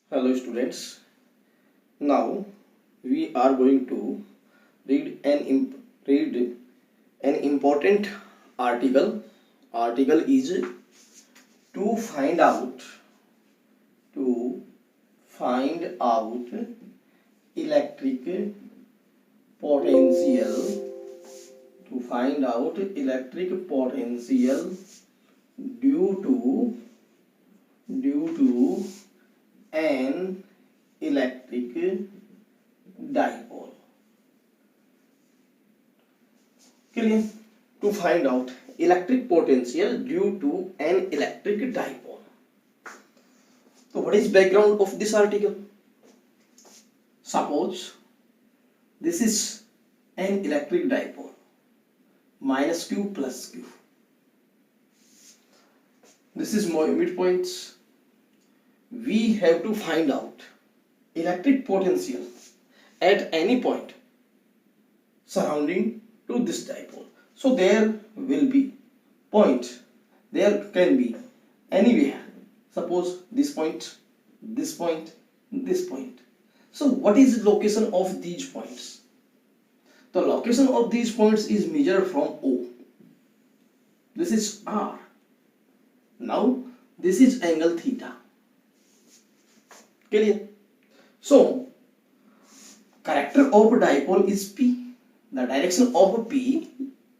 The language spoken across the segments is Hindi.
Hello students. Now we are going to read an important article. Article is to find out electric potential due to an electric dipole. Clear? To find out electric potential due to an electric dipole. So what is background of this article? Suppose this is an electric dipole, minus q plus q. This is midpoints. We have to find out electric potential at any point surrounding to this dipole. So there will be point, there can be anywhere. Suppose this point, this point, this point. So what is the location of these points? The location of these points is measured from O. This is R. Now this is angle theta. Clear? So character of dipole is P. The direction of P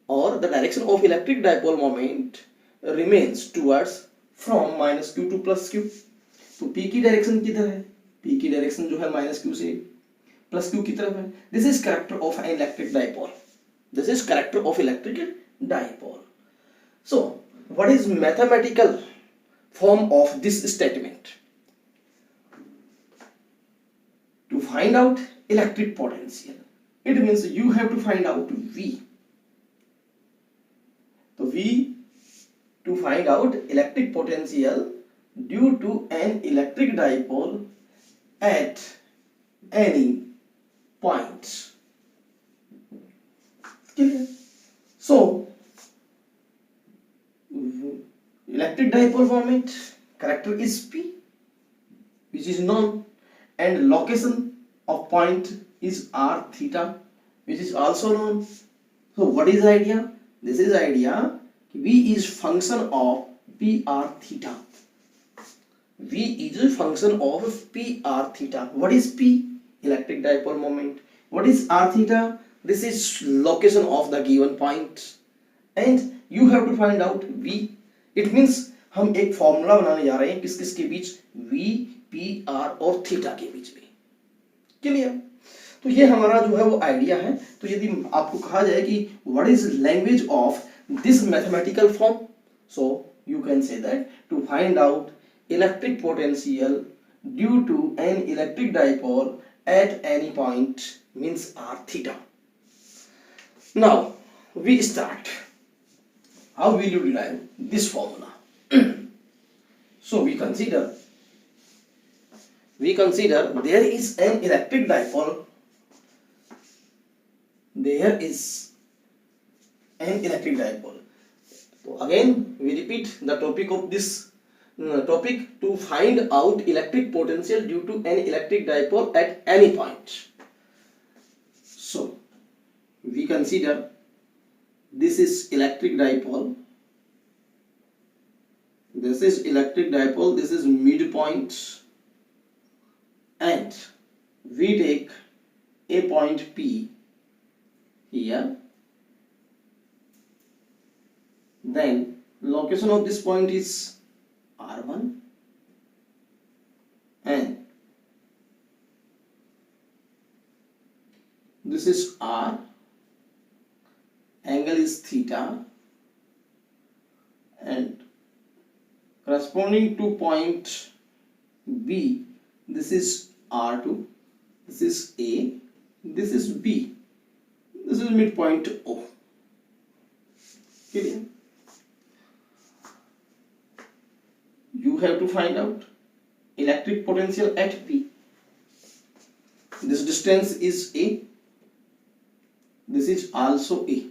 or the direction of electric dipole moment remains towards from minus q to plus q. तो P की डायरेक्शन किधर है? P की डायरेक्शन जो है माइनस q से प्लस q की तरफ है. This is character of an electric dipole. This is character of electric dipole. So what is mathematical form of this statement? To find out electric potential, it means you have to find out V. So V, to find out electric potential due to an electric dipole at any point. So electric dipole moment character is P, which is known, and location of point is r theta, which is also known. So what is the idea? This is the idea. V is function of PR theta. V is a function of PR theta. What is P? Electric dipole moment. What is R theta? This is location of the given point, and you have to find out V. It means हम एक फॉर्मूला बनाने जा रहे हैं किस किस के बीच, V, P, R और थीटा के बीच में. क्लियर? तो ये हमारा जो है वो आइडिया है. तो यदि आपको कहा जाए कि what is language of this mathematical form, so you can say that to find out electric potential due to an electric dipole at any point means r theta. Now we start. How will you derive this formula? So we consider there is an electric dipole. There is an electric dipole. So again we repeat the topic of this topic: to find out electric potential due to an electric dipole at any point. So we consider this is electric dipole, this is electric dipole, this is midpoint, and we take a point P here. Then location of this point is R1, and this is R, angle is theta, and corresponding to point B, this is R2, this is A, this is B, this is midpoint O. Clear? You have to find out electric potential at P. This distance is A, this is also A.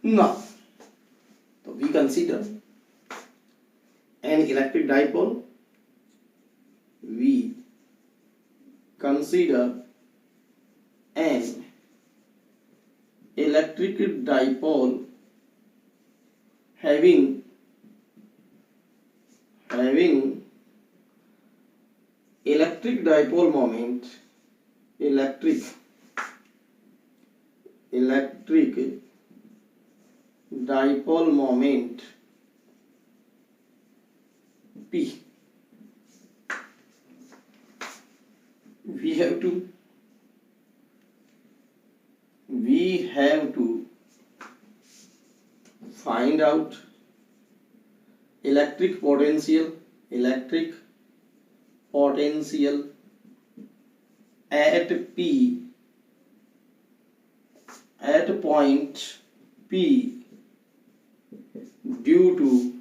Now, so we consider an electric dipole, we consider an electric dipole having electric dipole moment, electric dipole moment P. We have to find out electric potential at P, at point P, due to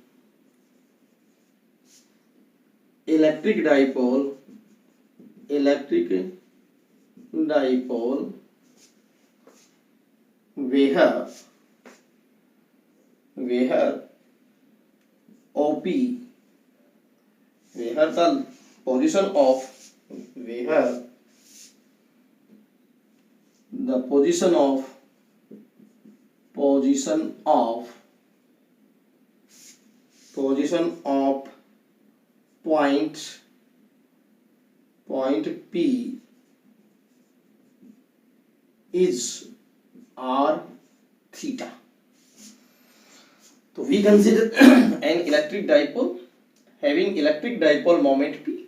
electric dipole where OP, where the position of point P is r theta. So we consider an electric dipole having electric dipole moment P.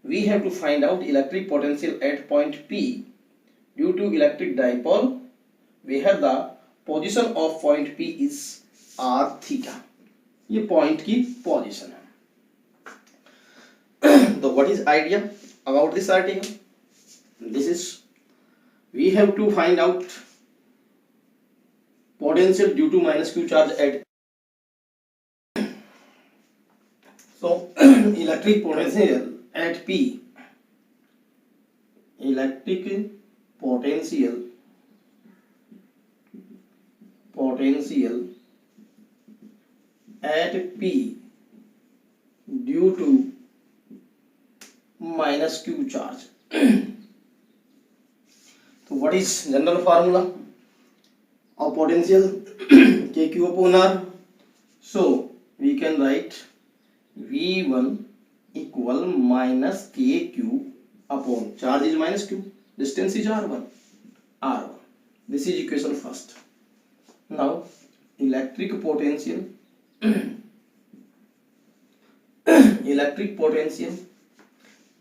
We have to find out electric potential at point P due to electric dipole where the position of point P is r theta. ये point की position है. So what is idea about this idea? This is, we have to find out potential due to minus q charge at, so electric potential at P, electric potential at P due to minus q charge. So what is general formula of potential? kq upon r. So we can write V1 equal minus kq upon, charge is minus q, distance is r1. This is equation first. Now electric potential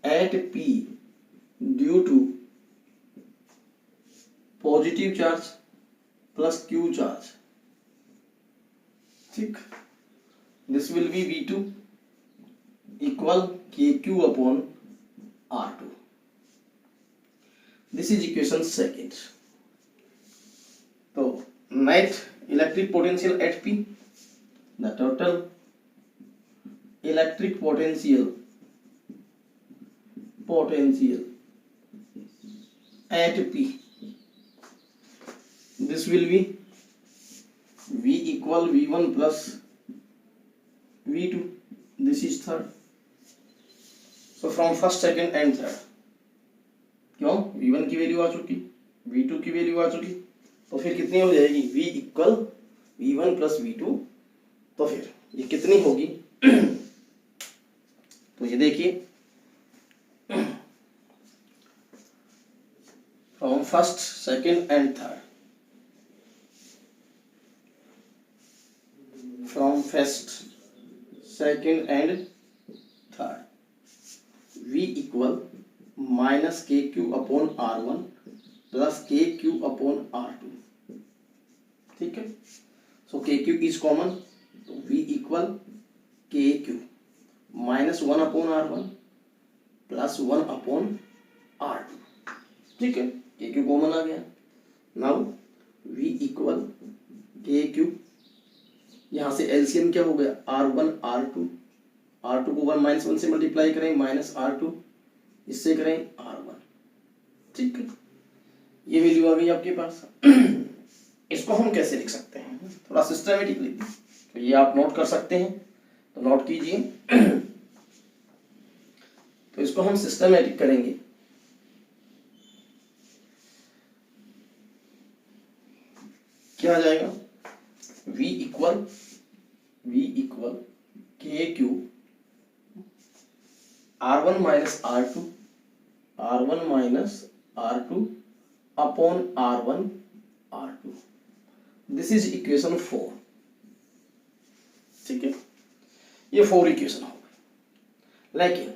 at P due to positive charge plus q charge. ठीक, this will be V2 equal kq upon r2. This is equation second. So net electric potential at P, the total electric potential at P, this will be V equal V1 plus V2. This is third. So from first, second and third, क्यों V1 की वैल्यू आ चुकी, V2 की वैल्यू आ चुकी, तो फिर कितनी हो जाएगी? V equal V1 plus V2. तो फिर ये कितनी होगी? तो ये देखिए, from first, second and third, from first, second and third, V equal minus kq upon r1 plus kq upon r2. ठीक है, so kq is common, तो V equal kq minus 1 upon r1 plus 1 upon r2. ठीक है, kq कॉमन आ गया. now V equal kq, यहां से एलसीएम क्या हो गया? r1 r2 को 1 माइनस 1 से मल्टीप्लाई करें, माइनस r2, इससे करें r1. ठीक है, ये वैल्यू आ गई आपके पास. इसको हम कैसे लिख सकते हैं? थोड़ा सिस्टमेटिक लिख, तो ये आप नोट कर सकते हैं. तो नोट कीजिए। तो इसको हम सिस्टमैटिक करेंगे। क्या आ जाएगा, V equal K Q R1 minus R2 upon R2। This is equation 4। ठीक है, ये 4 इक्वेशन हो गई। लेकिन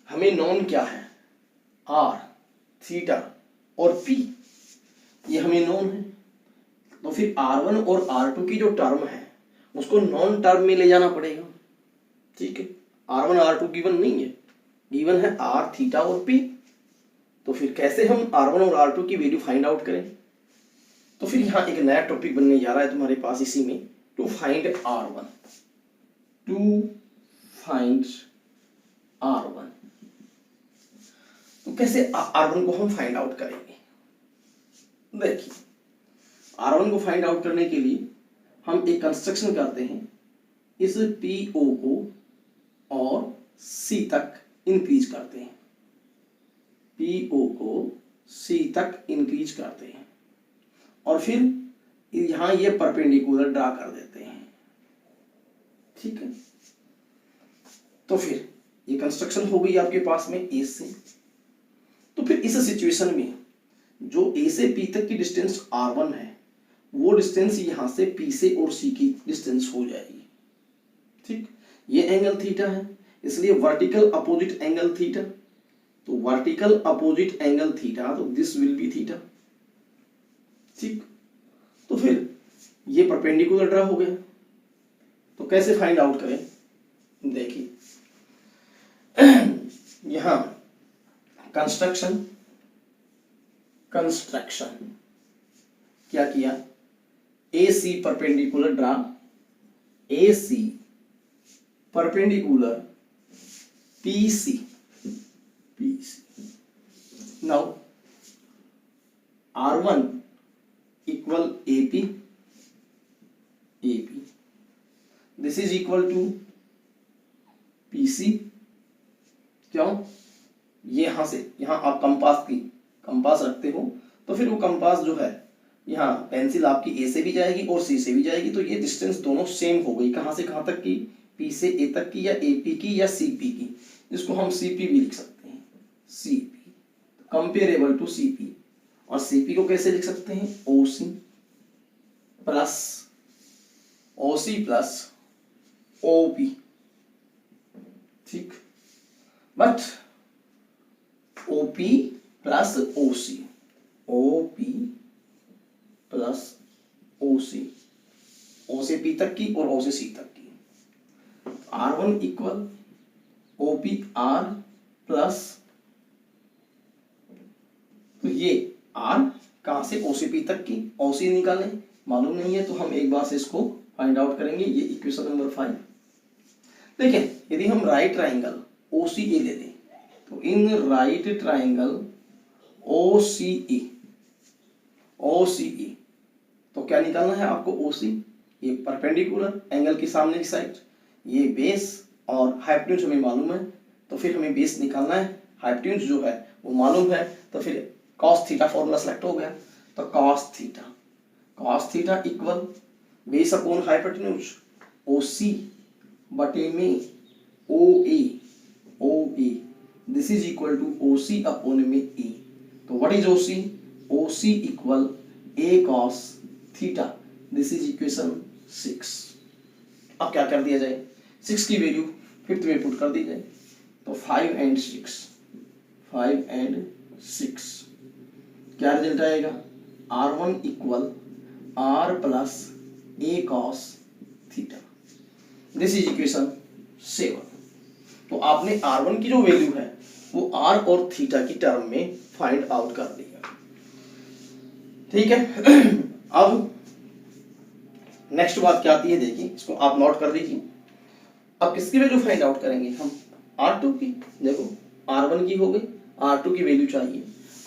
हमें नॉन क्या है, R, थीटा और P, ये हमें नॉन है। तो फिर R1 और R2 की जो टर्म है उसको नॉन टर्म में ले जाना पड़ेगा। ठीक है, R1 R2 गिवन नहीं है, गिवन है R, थीटा और P। तो फिर कैसे हम R1 और R2 की वैल्यू फाइंड आउट करें? तो फिर यहाँ एक नया टॉपिक बनने जा रहा है तुम्हारे पास इसी में, टू फाइंड R1। तो कैसे R1 को हम फाइंड आउट करेंगे? देखिए, R1 को फाइंड आउट करने के लिए हम एक कंस्ट्रक्शन करते हैं, इस PO को और C तक इंक्रीज करते हैं, PO को C तक इंक्रीज करते हैं और फिर यहां ये परपेंडिकुलर ड्रा कर देते हैं। ठीक है, तो फिर ये कंस्ट्रक्शन हो गई आपके पास में A से। तो फिर इस सिचुएशन में जो A से P तक की डिस्टेंस R1 है, वो डिस्टेंस यहां से P से और C की डिस्टेंस हो जाएगी। ठीक, ये एंगल थीटा है, इसलिए वर्टिकल अपोजिट एंगल थीटा। तो वर्टिकल अपोजिट एंगल थीटा, तो दिस विल बी थीटा। ठीक, तो फिर ये परपेंडिकुलर ड्रा हो गया। तो कैसे फाइंड आउट करें? देखिए, यहां कंस्ट्रक्शन क्या किया, AC perpendicular draw, AC perpendicular PC। Now R1 equal AP, this is equal to PC। क्यों? ये यहां से यहां आप कंपास रखते हो, तो फिर वो कंपास जो है, यहाँ पेंसिल आपकी A से भी जाएगी और C से भी जाएगी, तो ये डिस्टेंस दोनों सेम हो गई। कहां से कहां तक की? P से A तक की, या AP की, या CP की। इसको हम CP भी लिख सकते हैं, CP कंपेरेबल टू CP। और CP को कैसे लिख सकते हैं? OC plus OP। ठीक, but OP plus OC, OP plus OC, O से P तक की और O से C तक की। R1 इक्वल OPR प्लस, तो ये R कहां से? O से P तक की, OC निकालें, मालूम नहीं है तो हम एक बार से इसको फाइंड आउट करेंगे। ये इक्वेशन नंबर 5। देखिए, यदि हम राइट ट्राइंगल OCA ले लें, तो इन राइट ट्राइंगल OCE, तो क्या निकालना है आपको? OC, ये परपेंडिकुलर एंगल की सामने की साइड, ये बेस और हाइपोटेन्यूज हमें मालूम है, तो फिर हमें बेस निकालना है, हाइपोटेन्यूज जो है वो मालूम है, तो फिर cos थीटा फॉर्मूला सेलेक्ट हो गया। तो cos theta equal base upon hypotenuse OC बटे में OA, this is equal to OC upon में A। तो what is OC? OC equal A cos theta, this is equation 6। अब क्या कर दिया जाए? 6 की वैल्यू फिर तुम्हें पुट कर दी जाए, तो 5 and 6 क्या रिजल्ट आएगा? R1 equal R plus A cos theta, this is equation 7। तो आपने R1 की जो वैल्यू है वो R और थीटा की टर्म में फाइंड आउट कर दिया। ठीक है, अब नेक्स्ट बात क्या आती है, देखिए, इसको आप नोट कर लीजिए। अब किसकी वैल्यू फाइंड आउट करेंगे हम? R2 की। देखो, R1 की हो गई, R2 की वैल्यू चाहिए।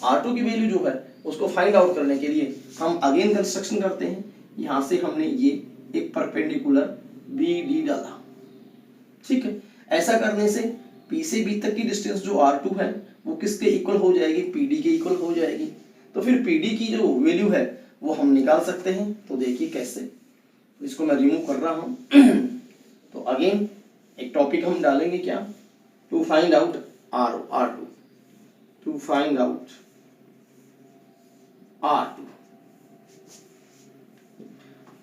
R2 की वैल्यू जो है उसको फाइंड आउट करने के लिए हम अगेन कंस्ट्रक्शन करते हैं। यहां से हमने ये एक परपेंडिकुलर BD डाला, ठीक है, ऐसा करने से P से B तक की डिस्टेंस जो R2 है वो किसके इक्वल हो जाएगी, PD के इक्वल हो जाएगी। तो फिर PD की जो वैल्यू है वो हम निकाल सकते हैं। तो देखिए कैसे, तो इसको मैं रिमूव कर रहा हूँ। तो अगेन एक टॉपिक हम डालेंगे क्या, to find out R2, to find out R2,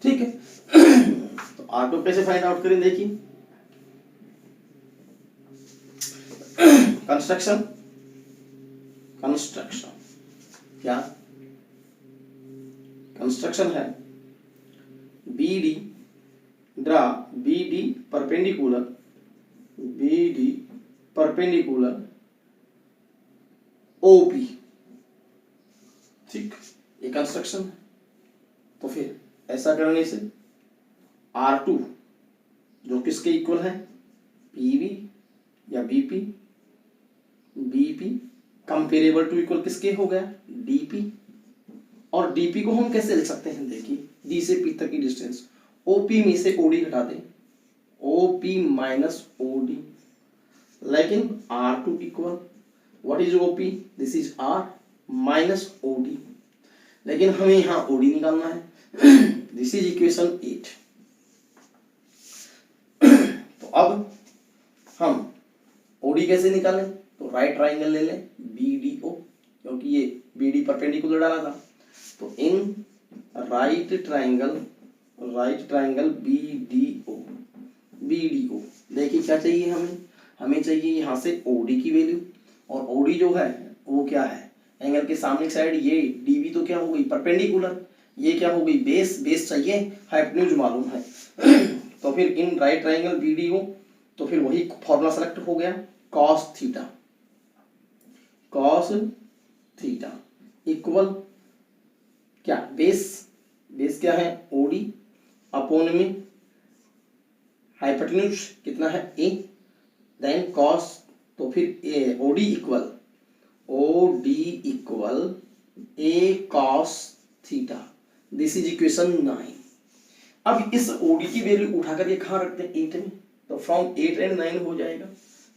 ठीक है। तो R2 कैसे फाइंड आउट करें, देखिए कंस्ट्रक्शन क्या कंस्ट्रक्शन है, BD draw BD perpendicular OP, ठीक, ये कंस्ट्रक्शन है। तो फिर ऐसा करने से R2 जो किसके इक्वल है, PB या BP कंपेरेबल टू इक्वल किसके हो गया, DP। और DP को हम कैसे लिख सकते हैं, देखिए D से P तक की डिस्टेंस, OP में से OD घटा दें, OP माइनस OD, लेकिन R2 equal what is OP, this is R minus OD, लेकिन हमें यहाँ OD निकालना है। This is equation 8। तो अब हम OD कैसे निकालें, तो राइट ट्राइंगल ले लें BDO, क्योंकि ये BD परपेंडिकुलर डाला था। तो इन राइट ट्राइंगल BDO देखिए क्या चाहिए हमें चाहिए यहाँ से OD की वैल्यू, और OD जो है वो क्या है, एंगल के सामने की साइड, ये DB तो क्या हो गई परपेंडिकुलर, ये क्या हो गई बेस चाहिए, हाइपोटेन्यूज मालूम है। तो फिर इन राइट ट्राइंगल BDO, तो फिर वही फॉर्मूला सेलेक्ट हो गया, cos थीटा इक्वल क्या, बेस क्या है OD अपॉन में हाइपोटेन्यूज कितना है A, देन cos, तो फिर OD equal A cos theta, this is equation 9। अब इस OD की वैल्यू उठाकर ये कहाँ रखते हैं 8 में, तो फ्रॉम 8 एंड 9 हो जाएगा।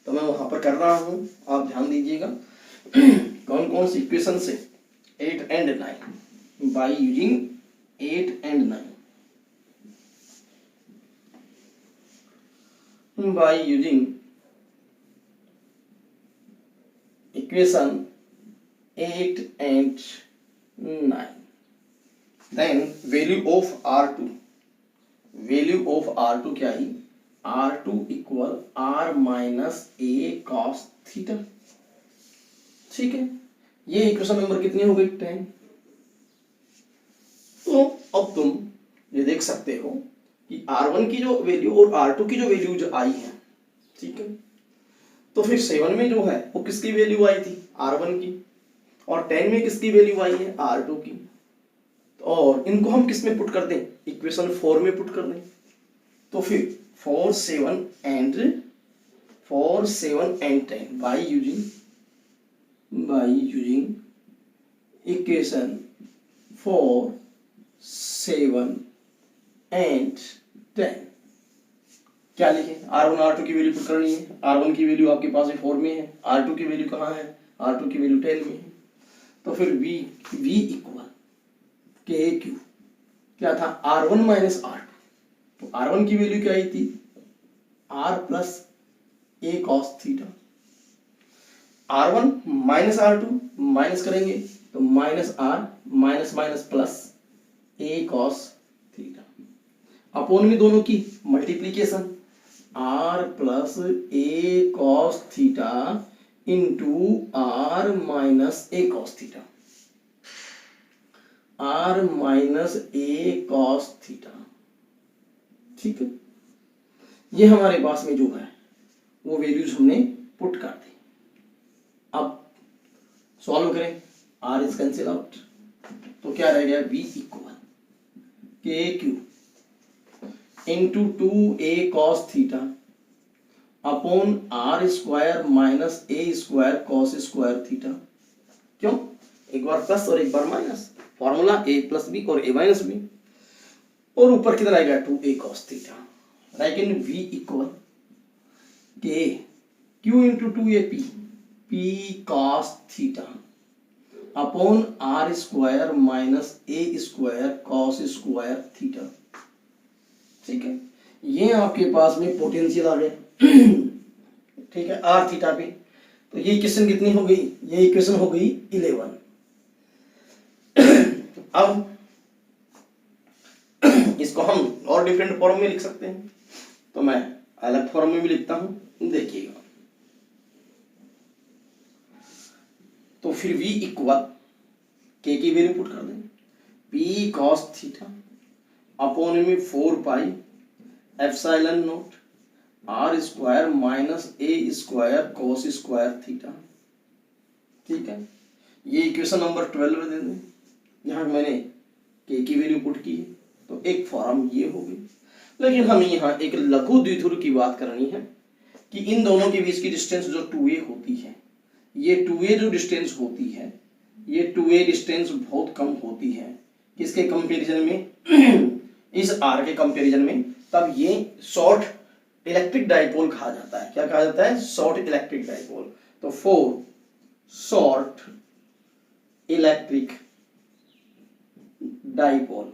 तो मैं वहां पर कर रहा हूं, आप ध्यान दीजिएगा। कौन सी इक्वेशन से, 8 and 9, by using 8 and 9, by using equation 8 and 9, then value of R2 क्या है, R2 equal R minus A cos theta, ठीक है। ये इक्वेशन नंबर कितनी हो गई, 10। तो अब तुम ये देख सकते हो कि R1 की जो वैल्यू और R2 की जो वैल्यू जो आई है, ठीक है। तो फिर 7 में जो है वो किसकी वैल्यू आई थी, R1 की, और 10 में किसकी वैल्यू आई है, R2 की। और इनको हम किस में पुट कर दें, इक्वेशन 4 में पुट कर दें। तो फिर 4, 7 and 10 by using equation 4, 7 and 10 क्या लिखे, R1 R2 की वैल्यू पुट करनी है। R1 की वैल्यू आपके पास 4 में है, R2 की वैल्यू कहाँ है, R2 की वैल्यू 10 में है। तो फिर V इक्वल KQ क्या था, R1 माइनस R2। तो R1 की वैल्यू क्या आई थी, R plus A cos theta, R1 minus R2 minus करेंगे तो minus R minus minus plus A cos theta, upon में दोनों की multiplication, R plus A cos theta into R minus A cos theta, R minus A cos theta, ठीक है। ये हमारे पास में जो है वो वैल्यूज हमने पुट कर दी। अब सॉल्व करें, R इज कैंसिल आउट, तो क्या रह गया, V equal KQ into 2A cos theta upon R square minus A square cos square theta. क्यों, एक बार प्लस और एक बार minus, formula A plus B और A माइनस B, और ऊपर कितना आएगा 2A cos थीटा, लेकिन V equal K Q into 2AP P cos theta upon R square minus A square cos square theta. ठीक है, ये आपके पास में पोटेंशियल आ गया। ठीक है, आर थीटा पे। तो ये इक्वेशन कितनी हो गई? ये इक्वेशन हो गई 11। अब इसको हम और डिफरेंट फॉर्म में लिख सकते हैं, तो मैं अलग फॉर्म में भी लिखता हूं, देखिएगा। तो फिर v इक्वल के की वैल्यू पुट कर दें, p cos थीटा अपॉन में 4 pi epsilon naught R square minus A square cos square theta. ठीक है, ये इक्वेशन नंबर 12 दे दें, यहाँ मैंने के की वैल्यू पुट की है, तो एक फॉर्म ये हो गई। लेकिन हमें यहाँ एक लघु द्विध्रुव की बात करनी है कि इन दोनों के बीच की डिस्टेंस जो 2a होती है, ये 2a जो डिस्टेंस होती है, ये 2a डिस्टेंस बहुत कम होती है। किसके कंपैरिजन में? इस r के कंपैरिजन में। तब ये शॉर्ट इलेक्ट्रिक डाइपोल कहा जाता है। क्या कहा जाता है? Short electric dipole. तो for short electric dipole,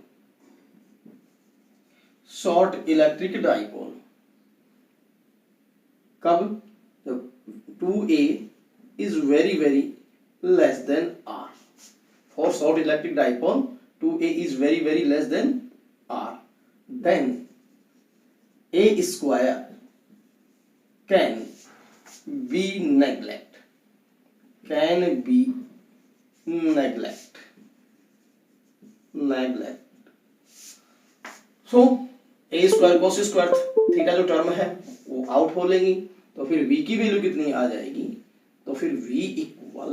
short electric dipole कब? जब 2a is very less than r. For short electric dipole 2a is very less than r, then a square can be neglect, so a square cos square theta जो टर्म है वो आउट हो लेंगी। तो फिर v की वैल्यू कितनी आ जाएगी? तो फिर v equal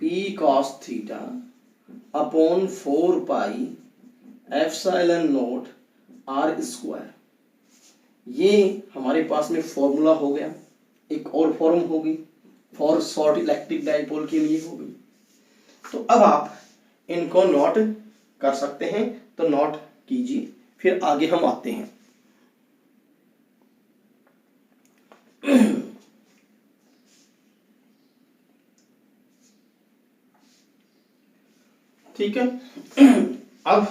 p cos theta upon 4 pi epsilon naught r square. ये हमारे पास में फॉर्मूला हो गया। एक और फॉर्म होगी फॉर शॉर्ट इलेक्ट्रिक डाइपोल के लिए होगी। तो अब आप इनको नोट कर सकते हैं, तो नोट कीजिए, फिर आगे हम आते हैं। ठीक है, अब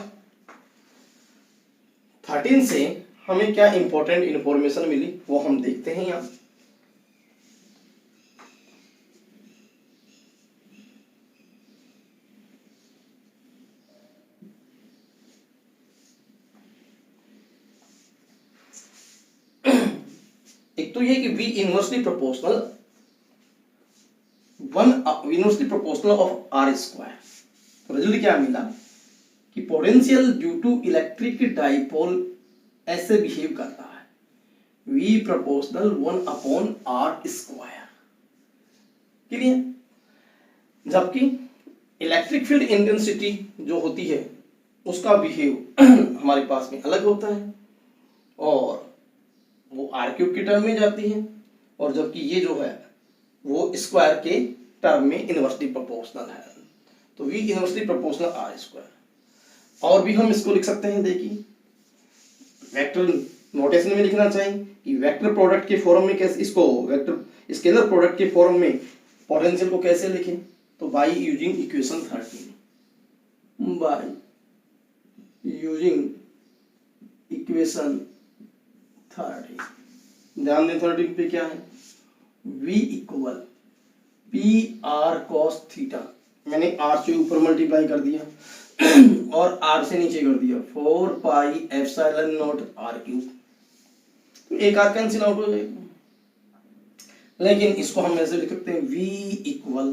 13 से हमें क्या इंपॉर्टेंट इंफॉर्मेशन मिली वो हम देखते हैं यहां। एक तो ये कि v inversely proportional of r square. तो रिजल्ट क्या मिला कि potential due to electric dipole ऐसे बिहेव करता है, v proportional 1 upon r square. Clear? जबकि इलेक्ट्रिक फील्ड इंटेंसिटी जो होती है उसका बिहेव हमारे पास में अलग होता है, और वो आर क्यूब के टर्म में जाती है, और जबकि ये जो है वो स्क्वायर के टर्म में इनवर्सली प्रोपोर्शनल है। तो v inversely proportional R square. और भी हम इसको लिख सकते हैं, देखिए वेक्टर नोटेशन में लिखना चाहिए कि वेक्टर प्रोडक्ट के फॉर्म में कैसे, इसको वेक्टर स्केलर प्रोडक्ट के फॉर्म में पोटेंशियल को कैसे लिखें? तो bye using equation 13, bye using equation 30। ध्यान दें 13 पे क्या है? v equal P R cos theta, मैंने r से ऊपर मल्टीप्लाई कर दिया और r से नीचे कर दिया 4 pi epsilon naught r cube. तो एक r कैंसिल आउट हो जाएगा, लेकिन इसको हम ऐसे लिख सकते हैं v इक्वल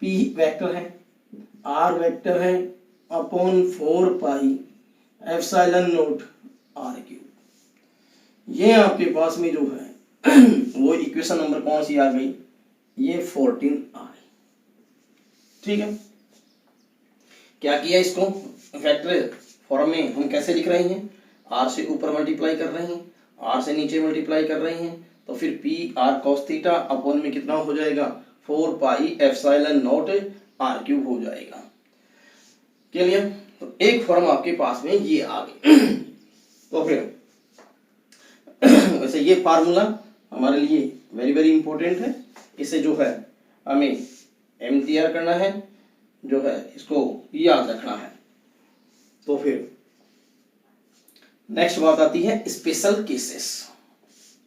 p वेक्टर है, r वेक्टर है, upon 4 pi epsilon naught r cube. ये आपके पास में जो है वो इक्वेशन नंबर कौन सी आ गई? ये 14 आ गई। ठीक है, क्या किया? इसको वेक्टर फॉर्म में हम कैसे लिख रहे हैं? r से ऊपर मल्टीप्लाई कर रहे हैं, r से नीचे मल्टीप्लाई कर रहे हैं, तो फिर P R cos theta upon में कितना हो जाएगा? 4 pi epsilon naught r cube हो जाएगा। क्लियर? तो एक फॉर्म आपके पास में ये आ गई। तो फिर वैसे ये फार्मूला हमारे लिए वेरी वेरी इंपॉर्टेंट है। इसे जो है हमें एम तैयार करना है, जो है इसको याद रखना है। तो फिर नेक्स्ट बात आती है special cases.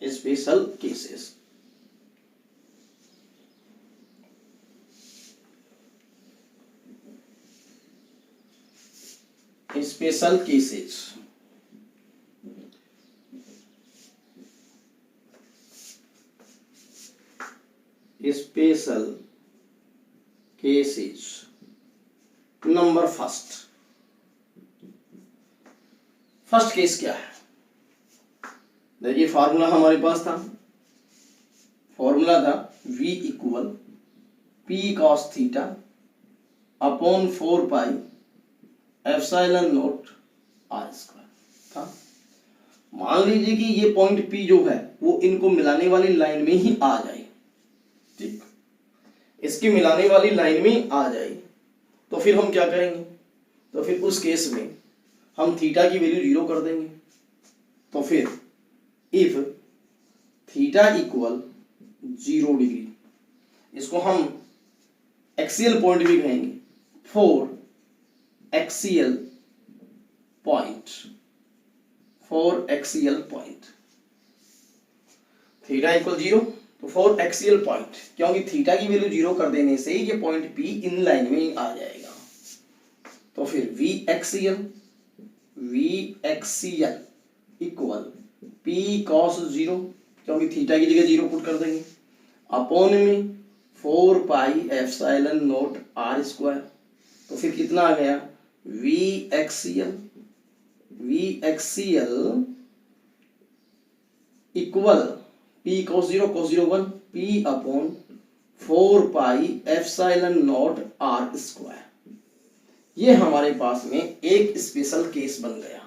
Special cases, special cases. Special cases number first case क्या है? देखिए फार्मूला हमारे पास था, फॉर्मूला था v equal p cos theta upon 4 pi epsilon naught r square था। मान लीजिए कि ये पॉइंट p जो है वो इनको मिलाने वाली लाइन में ही आ जाए, ठीक, इसकी मिलाने वाली लाइन में आ जाए, तो फिर हम क्या करेंगे? तो फिर उस केस में हम थीटा की वैल्यू 0 कर देंगे। तो फिर इफ थीटा इक्वल 0 डिग्री, इसको हम एक्सियल पॉइंट भी कहेंगे, for axial point, for axial point theta equal 0, तो फॉर एक्सियल पॉइंट, क्योंकि थीटा की वैल्यू 0 कर देने से ये पॉइंट P इन लाइन में आ जाएगा। तो फिर V axial equal P cos 0, क्योंकि थीटा की जगह 0 पुट कर देंगे, अपॉन में 4 pi epsilon naught r square. तो फिर कितना आ गया? V axial equal P cos 0 1 P upon 4 pi epsilon naught r square. ये हमारे पास में एक स्पेशल केस बन गया।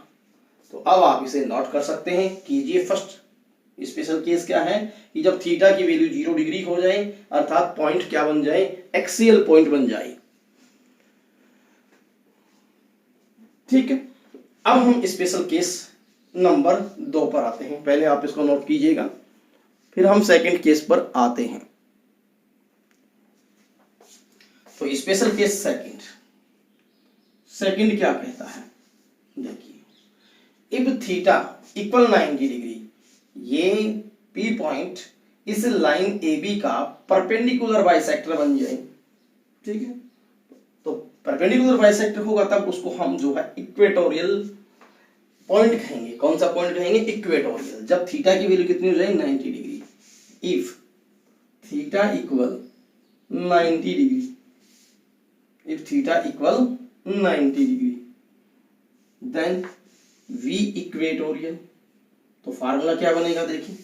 तो अब आप इसे नोट कर सकते हैं। कीजिए, फर्स्ट स्पेशल केस क्या है कि जब थीटा की वैल्यू 0 डिग्री हो जाए, अर्थात पॉइंट क्या बन जाए? एक्सियल पॉइंट बन जाए, ठीक है। अब हम स्पेशल केस नंबर 2 पर आते हैं। पहले आप इसको नोट कीजिएगा, फिर हम सेकंड केस पर आते हैं। तो स्पेशल केस सेकंड क्या कहता है? देखिए, इफ थीटा इक्वल 90 डिग्री, ये P पॉइंट इस लाइन AB का परपेंडिकुलर बाइसेक्टर बन जाए, ठीक है। तो परपेंडिकुलर बाइसेक्टर होगा तब उसको हम जो है इक्वेटोरियल पॉइंट कहेंगे। कौन सा पॉइंट कहेंगे? इक्वेटोरियल। जब थीटा की वैल्यू कितनी हो जाए? 90 degree. If theta equal 90 degree, if theta equal 90 degree, then V equatorial. तो फार्मूला क्या बनेगा? देखिए,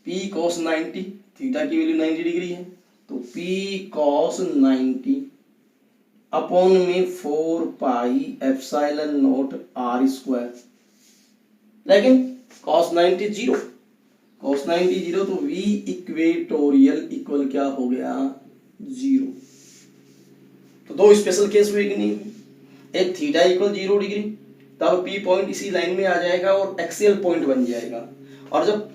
P cos 90, थीटा की वैल्यू 90 डिग्री है, तो P cos 90 अपॉन में 4 pi epsilon naught r square. लेकिन cos 90 0, cos 90 0, तो V इक्वेटोरियल इक्वल क्या हो गया? 0। तो दो स्पेशल केस हुए कि नहीं? एक थीटा इक्वल 0 डिग्री, तब P पॉइंट इसी लाइन में आ जाएगा और एक्सियल पॉइंट बन जाएगा। और जब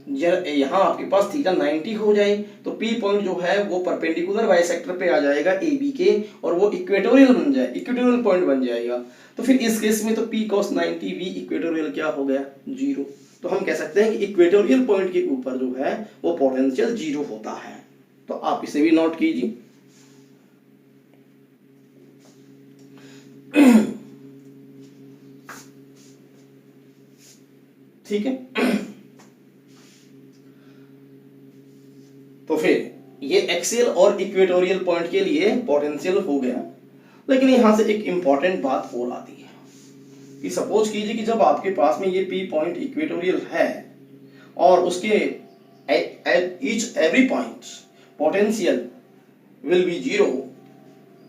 यहाँ आपके पास थीटा 90 हो जाए तो P पॉइंट जो है वो परपेंडिकुलर बाइसेक्टर पे आ जाएगा AB के, और वो इक्वेटोरियल बन जाए, इक्वेटोरियल पॉइंट बन जाएगा। तो फिर इस केस में तो P cos 90 V इक्वेटोरियल क्या हो गया? 0। तो हम कह सकते हैं कि इक्वेटोरियल पॉइंट के ऊपर जो है वो पोटेंशियल 0 होता है। तो आप इसे भी नोट कीजिए। ठीक है, तो फिर ये एक्सियल और इक्वेटोरियल पॉइंट के लिए पोटेंशियल हो गया। लेकिन यहां से एक इंपॉर्टेंट बात और आती है कि सपोज कीजिए कि जब आपके पास में ये P पॉइंट इक्वेटोरियल है और उसके each every point potential will be 0,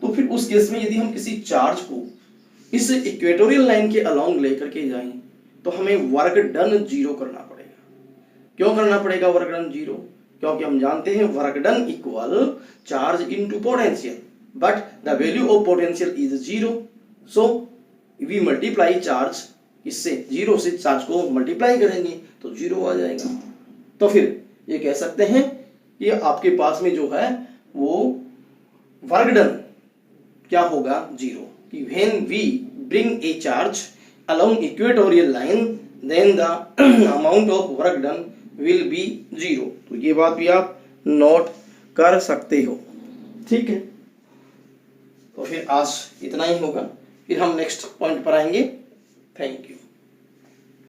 तो फिर उस केस में यदि हम किसी चार्ज को इस इक्वेटोरियल लाइन के अलोंग लेकर के जाएं तो हमें वर्क डन 0 करना पड़ेगा। क्यों करना पड़ेगा वर्क डन 0? क्योंकि हम जानते हैं work done equal charge into potential, but the value of potential is 0, so we multiply charge, इससे 0 से चार्ज को मल्टीप्लाई करेंगे तो 0 आ जाएगा। तो फिर ये कह सकते हैं कि आपके पास में जो है वो वर्क डन क्या होगा, 0। कि when we bring a charge along equatorial line then the amount of work done will be 0। तो ये बात भी आप नोट कर सकते हो, ठीक है। तो फिर आज इतना ही होगा, फिर हम नेक्स्ट पॉइंट पर आएंगे। Thank you.